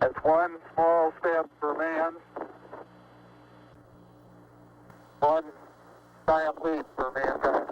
It's one small step for man, one giant leap for mankind.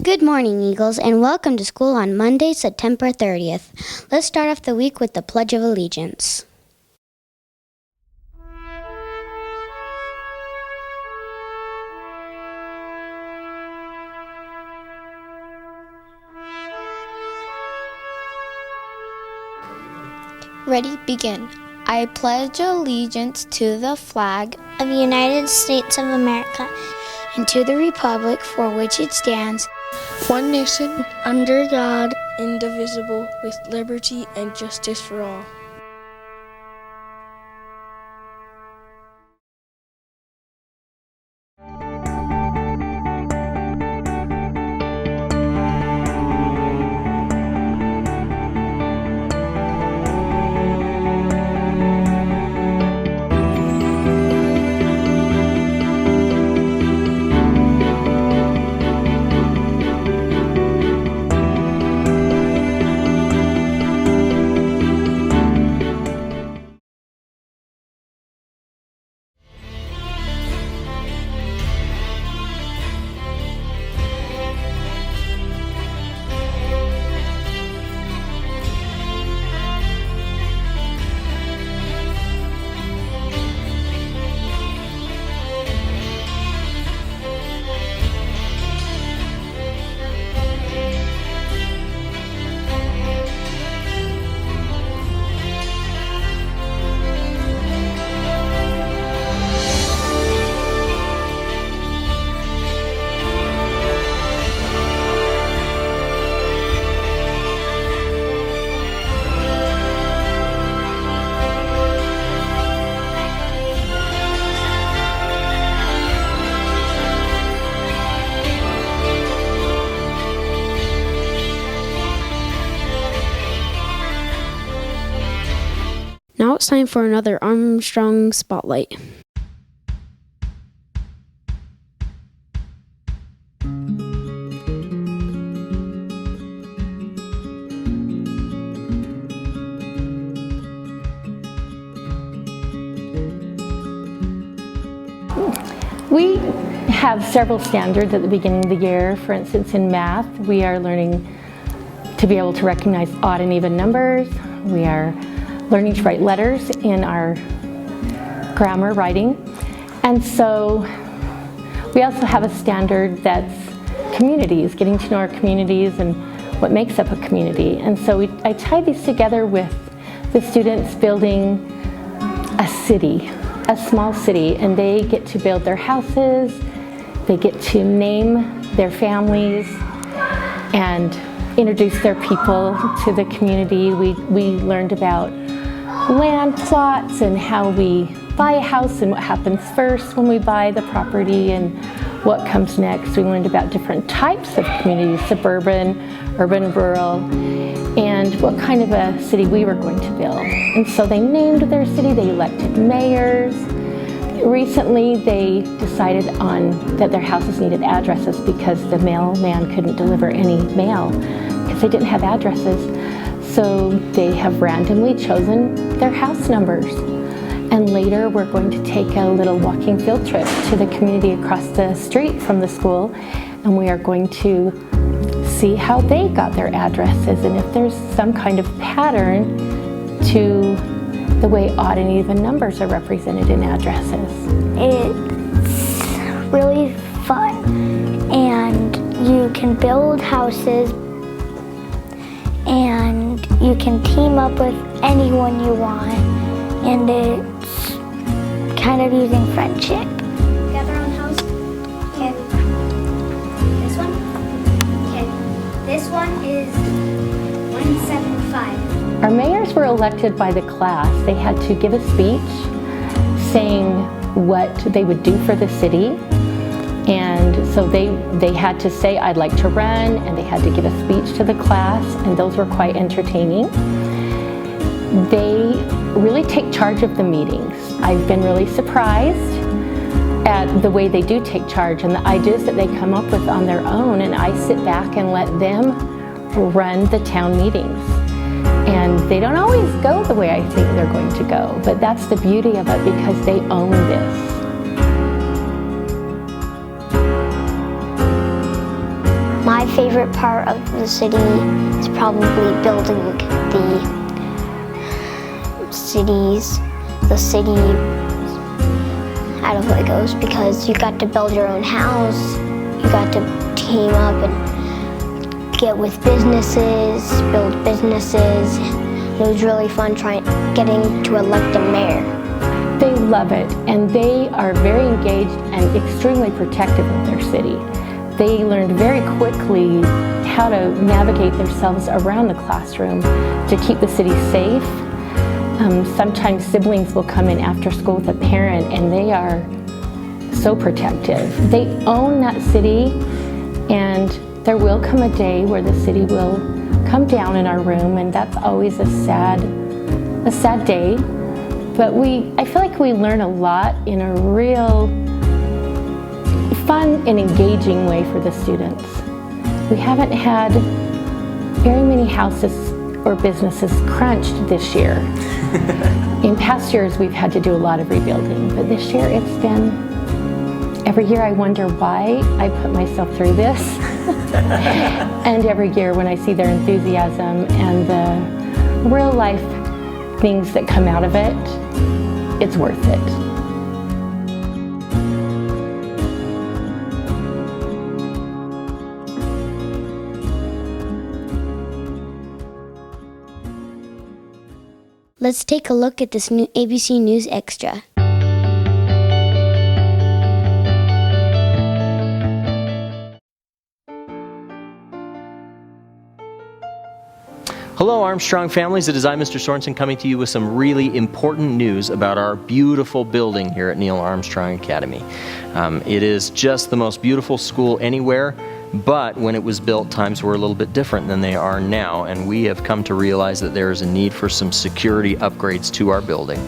Good morning, Eagles, and welcome to school on Monday, September 30th. Let's start off the week with the Pledge of Allegiance. Ready, begin. I pledge allegiance to the flag of the United States of America and to the republic for which it stands, one nation, under God, indivisible, with liberty and justice for all. Now it's time for another Armstrong Spotlight. We have several standards at the beginning of the year. For instance, in math, we are learning to be able to recognize odd and even numbers. We are learning to write letters in our grammar writing. And so we also have a standard that's communities, getting to know our communities and what makes up a community. And so I tie these together with the students building a city, a small city, and they get to build their houses, they get to name their families and introduce their people to the community. We learned about land plots and how we buy a house and what happens first when we buy the property and what comes next. We learned about different types of communities, suburban, urban, rural, and what kind of a city we were going to build. And so they named their city, they elected mayors. Recently they decided that their houses needed addresses because the mailman couldn't deliver any mail because they didn't have addresses. So they have randomly chosen their house numbers. And later we're going to take a little walking field trip to the community across the street from the school, and we are going to see how they got their addresses and if there's some kind of pattern to the way odd and even numbers are represented in addresses. It's really fun, and you can build houses, and you can team up with anyone you want, and it's kind of using friendship. Got their own house? Okay. This one? Okay. This one is 175. Our mayors were elected by the class. They had to give a speech saying what they would do for the city. And so they had to say, I'd like to run, and they had to give a speech to the class, and those were quite entertaining. They really take charge of the meetings. I've been really surprised at the way they do take charge and the ideas that they come up with on their own, and I sit back and let them run the town meetings. And they don't always go the way I think they're going to go, but that's the beauty of it because they own this. My favorite part of the city is probably building the city out of Legos, because you got to build your own house, you got to team up and get with businesses, build businesses. It was really fun getting to elect a mayor. They love it, and they are very engaged and extremely protective of their city. They learned very quickly how to navigate themselves around the classroom to keep the city safe. Sometimes siblings will come in after school with a parent, and they are so protective. They own that city, and there will come a day where the city will come down in our room, and that's always a sad day. But I feel like we learn a lot in a real fun and engaging way for the students. We haven't had very many houses or businesses crunched this year. In past years, we've had to do a lot of rebuilding, but this year it's been, every year I wonder why I put myself through this. And every year when I see their enthusiasm and the real life things that come out of it, it's worth it. Let's take a look at this new ABC News Extra. Hello Armstrong families, it is I, Mr. Sorensen, coming to you with some really important news about our beautiful building here at Neil Armstrong Academy. It is just the most beautiful school anywhere, but when it was built, times were a little bit different than they are now, and we have come to realize that there is a need for some security upgrades to our building.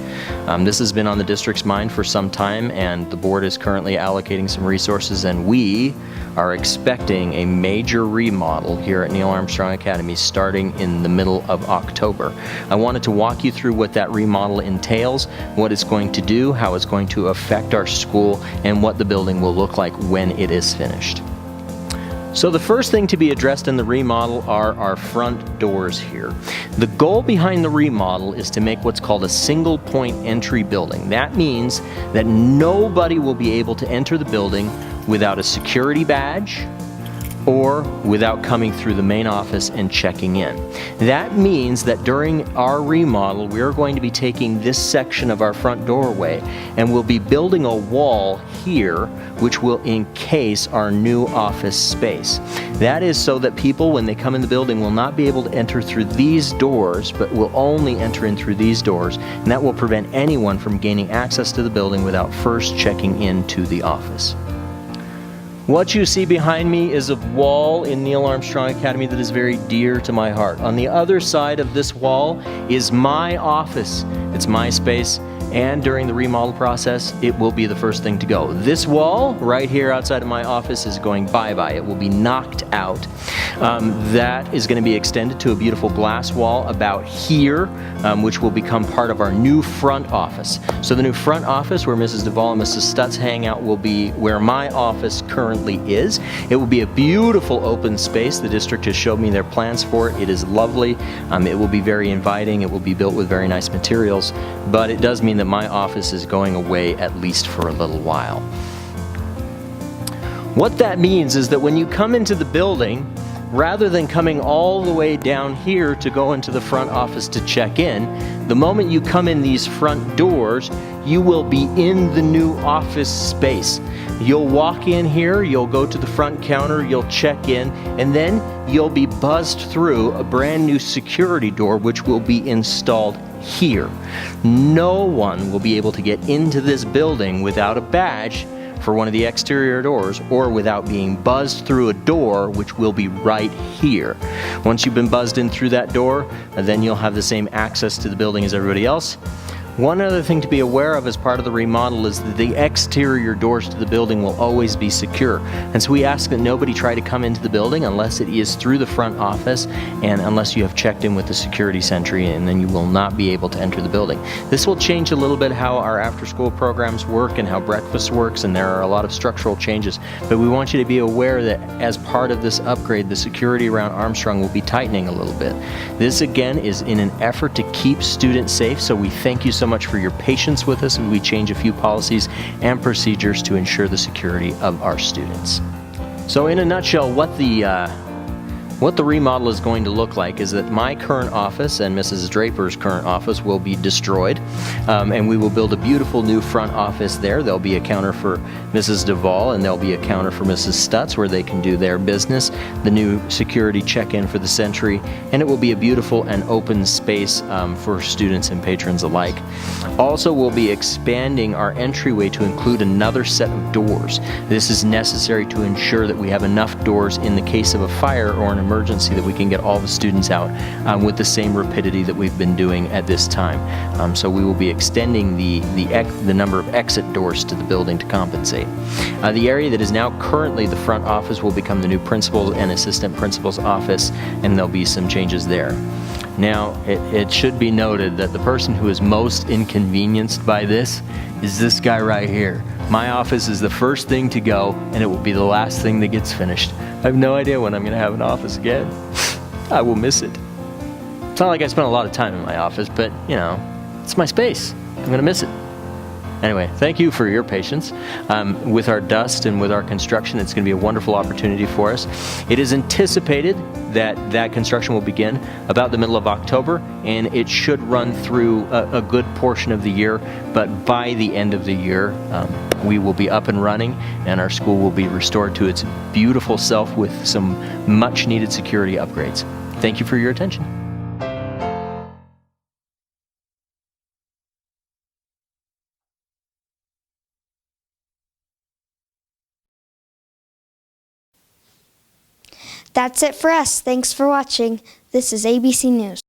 This has been on the district's mind for some time, and the board is currently allocating some resources, and we are expecting a major remodel here at Neil Armstrong Academy starting in the middle of October. I wanted to walk you through what that remodel entails, what it's going to do, how it's going to affect our school, and what the building will look like when it is finished. So the first thing to be addressed in the remodel are our front doors here. The goal behind the remodel is to make what's called a single point entry building. That means that nobody will be able to enter the building without a security badge or without coming through the main office and checking in. That means that during our remodel, we're going to be taking this section of our front doorway and we'll be building a wall here which will encase our new office space. That is so that people, when they come in the building, will not be able to enter through these doors, but will only enter in through these doors, and that will prevent anyone from gaining access to the building without first checking into the office. What you see behind me is a wall in Neil Armstrong Academy that is very dear to my heart. On the other side of this wall is my office. It's my space, and during the remodel process, it will be the first thing to go. This wall right here outside of my office is going bye-bye. It will be knocked out. That is going to be extended to a beautiful glass wall about here, which will become part of our new front office. So the new front office where Mrs. Duvall and Mrs. Stutz hang out will be where my office currently is. It will be a beautiful open space. The district has showed me their plans for it. It is lovely. It will be very inviting. It will be built with very nice materials, but it does mean that my office is going away at least for a little while. What that means is that when you come into the building, rather than coming all the way down here to go into the front office to check in, the moment you come in these front doors, you will be in the new office space. You'll walk in here, you'll go to the front counter, you'll check in, and then you'll be buzzed through a brand new security door which will be installed here. No one will be able to get into this building without a badge for one of the exterior doors or without being buzzed through a door which will be right here. Once you've been buzzed in through that door, then you'll have the same access to the building as everybody else. One other thing to be aware of as part of the remodel is that the exterior doors to the building will always be secure. And so we ask that nobody try to come into the building unless it is through the front office and unless you have checked in with the security sentry, and then you will not be able to enter the building. This will change a little bit how our after-school programs work and how breakfast works, and there are a lot of structural changes. But we want you to be aware that as part of this upgrade, the security around Armstrong will be tightening a little bit. This again is in an effort to keep students safe, so we thank you so much for your patience with us as we change a few policies and procedures to ensure the security of our students. So in a nutshell, what the remodel is going to look like is that my current office and Mrs. Draper's current office will be destroyed, and we will build a beautiful new front office there. There'll be a counter for Mrs. Duvall, and there'll be a counter for Mrs. Stutz where they can do their business, the new security check-in for the Sentry, and it will be a beautiful and open space for students and patrons alike. Also, we'll be expanding our entryway to include another set of doors. This is necessary to ensure that we have enough doors in the case of a fire or an emergency that we can get all the students out with the same rapidity that we've been doing at this time. So we will be extending the number of exit doors to the building to compensate. The area that is now currently the front office will become the new principal and assistant principal's office, and there'll be some changes there. Now, it should be noted that the person who is most inconvenienced by this is this guy right here. My office is the first thing to go, and it will be the last thing that gets finished. I have no idea when I'm going to have an office again. I will miss it. It's not like I spent a lot of time in my office, but, you know, it's my space. I'm going to miss it. Anyway, thank you for your patience. With our dust and with our construction, it's going to be a wonderful opportunity for us. It is anticipated that construction will begin about the middle of October, and it should run through a good portion of the year, but by the end of the year, we will be up and running, and our school will be restored to its beautiful self with some much-needed security upgrades. Thank you for your attention. That's it for us. Thanks for watching. This is ABC News.